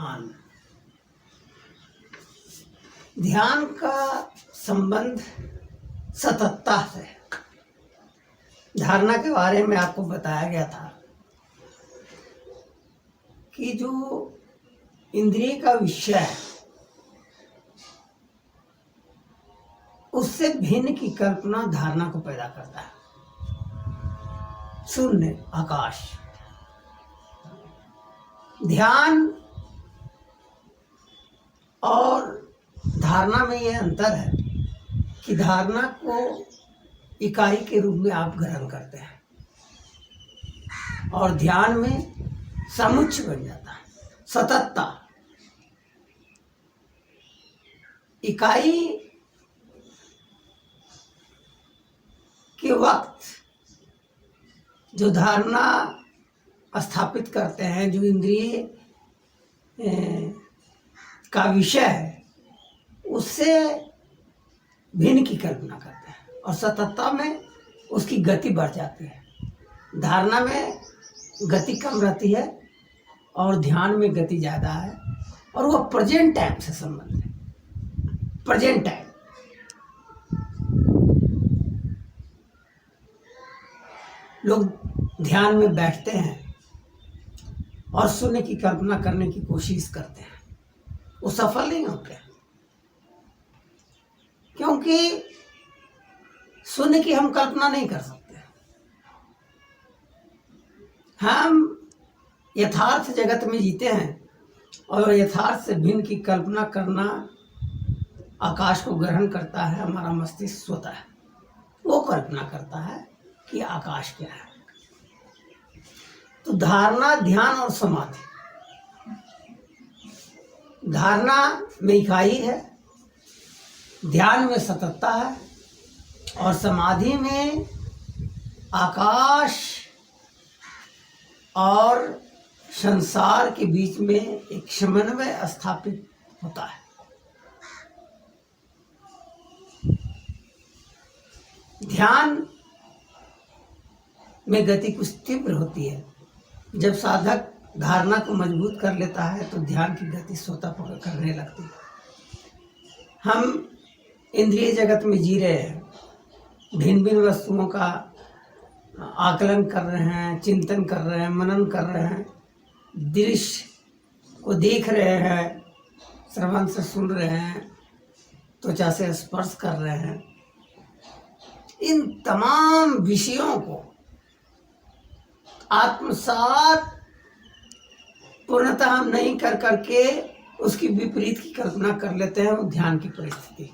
आन। ध्यान का संबंध सततता से। धारणा के बारे में आपको बताया गया था कि जो इंद्रिय का विषय है उससे भिन्न की कल्पना धारणा को पैदा करता है। शून्य, आकाश। ध्यान और धारणा में यह अंतर है कि धारणा को इकाई के रूप में आप ग्रहण करते हैं और ध्यान में समुच्चय बन जाता है। सततता, इकाई के वक्त जो धारणा स्थापित करते हैं, जो इंद्रिय का विषय है उससे भिन्न की कल्पना करते हैं और सततता में उसकी गति बढ़ जाती है। धारणा में गति कम रहती है और ध्यान में गति ज़्यादा है और वह प्रेजेंट टाइम से संबंध है। प्रेजेंट टाइम, लोग ध्यान में बैठते हैं और शून्य की कल्पना करने की कोशिश करते हैं, वो सफल नहीं होते क्योंकि शून्य की हम कल्पना नहीं कर सकते। हम यथार्थ जगत में जीते हैं और यथार्थ से भिन्न की कल्पना करना आकाश को ग्रहण करता है। हमारा मस्तिष्क स्वतः है, वो कल्पना करता है कि आकाश क्या है। तो धारणा, ध्यान और समाधि। धारणा में इकाई है, ध्यान में सततता है और समाधि में आकाश और संसार के बीच में एक समन्वय स्थापित होता है। ध्यान में गति कुछ तीव्र होती है। जब साधक धारणा को मजबूत कर लेता है तो ध्यान की गति स्वतः करने लगती है। हम इंद्रिय जगत में जी रहे हैं, भिन्न भिन्न वस्तुओं का आकलन कर रहे हैं, चिंतन कर रहे हैं, मनन कर रहे हैं, दृश्य को देख रहे हैं, श्रवण से सुन रहे हैं, त्वचा से स्पर्श कर रहे हैं। इन तमाम विषयों को आत्मसात पूर्णतः हम नहीं कर करके उसकी विपरीत की कल्पना कर लेते हैं, वो ध्यान की परिस्थिति।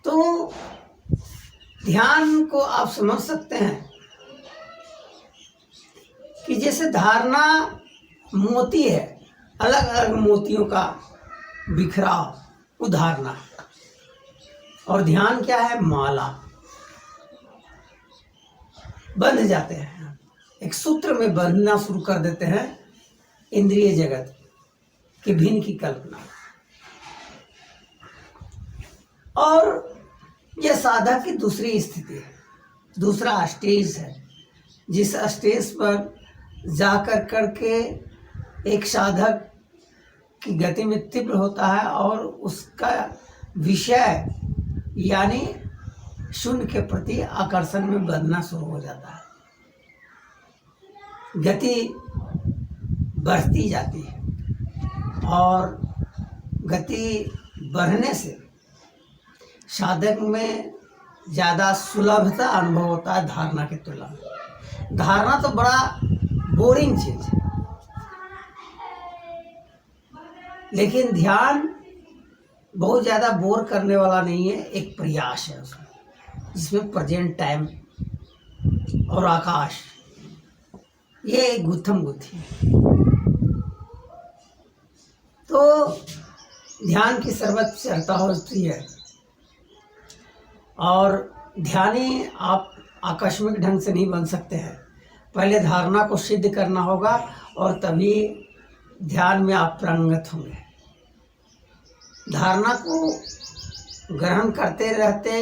तो ध्यान को आप समझ सकते हैं कि जैसे धारणा मोती है, अलग अलग मोतियों का बिखराव, वो धारणा है। और ध्यान क्या है? माला। बंध जाते हैं, एक सूत्र में बंधना शुरू कर देते हैं इंद्रिय जगत के भिन्न की कल्पना। और यह साधक की दूसरी स्थिति है, दूसरा स्टेज है, जिस स्टेज पर जाकर करके एक साधक की गति में तीव्र होता है और उसका विषय यानी शून्य के प्रति आकर्षण में बंधना शुरू हो जाता है। गति बढ़ती जाती है और गति बढ़ने से साधक में ज़्यादा सुलभता अनुभव होता है धारणा की तुलना में। धारणा तो बड़ा बोरिंग चीज है, लेकिन ध्यान बहुत ज़्यादा बोर करने वाला नहीं है। एक प्रयास है उसमें, जिसमें प्रेजेंट टाइम और आकाश, ये एक गुत्थम गुत्थी है। तो ध्यान की सर्वोच्च चर्चा होती है और ध्यानी आप आकस्मिक ढंग से नहीं बन सकते हैं। पहले धारणा को सिद्ध करना होगा और तभी ध्यान में आप पारंगत होंगे। धारणा को ग्रहण करते रहते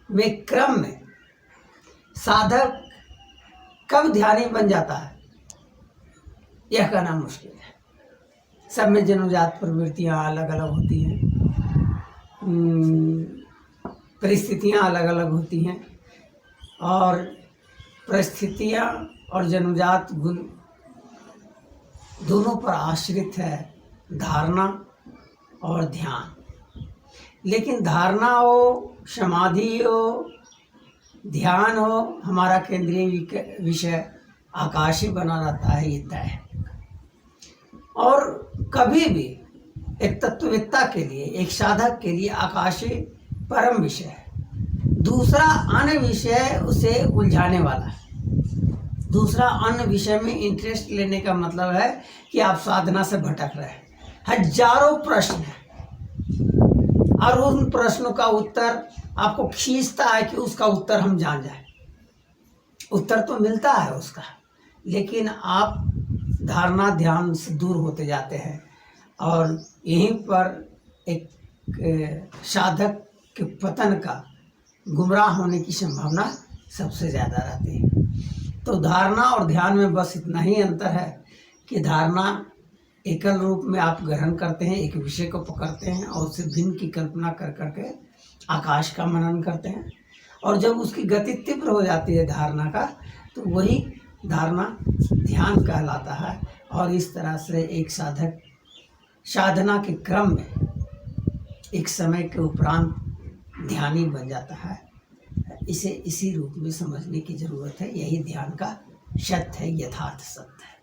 में क्रम में साधक कब ध्यानी बन जाता है? यह कहना मुश्किल है। सब में जन्मजात प्रवृत्तियाँ अलग अलग होती हैं, परिस्थितियाँ अलग अलग होती हैं, और परिस्थितियाँ और जन्मजात गुण दोनों पर आश्रित है धारणा और ध्यान। लेकिन धारणा हो, समाधि हो, ध्यान हो, हमारा केंद्रीय विषय आकाश ही बना रहता है, ये तय है। और कभी भी एक तत्ववेत्ता के लिए, एक साधक के लिए आकाश ही परम विषय है। दूसरा अन्य विषय उसे उलझाने वाला है। दूसरा अन्य विषय में इंटरेस्ट लेने का मतलब है कि आप साधना से भटक रहे हैं। हजारों प्रश्न हैं और उन प्रश्नों का उत्तर आपको खींचता है कि उसका उत्तर हम जान जाए। उत्तर तो मिलता है उसका, लेकिन आप धारणा ध्यान से दूर होते जाते हैं, और यहीं पर एक साधक के पतन का, गुमराह होने की संभावना सबसे ज़्यादा रहती है। तो धारणा और ध्यान में बस इतना ही अंतर है कि धारणा एकल रूप में आप ग्रहण करते हैं, एक विषय को पकड़ते हैं और उससे भिन्न की कल्पना कर करके आकाश का मनन करते हैं, और जब उसकी गति तीव्र हो जाती है धारणा का, तो वही धारणा ध्यान कहलाता है। और इस तरह से एक साधक साधना के क्रम में एक समय के उपरांत ध्यानी बन जाता है। इसे इसी रूप में समझने की ज़रूरत है। यही ध्यान का सत्य है, यथार्थ सत्य है।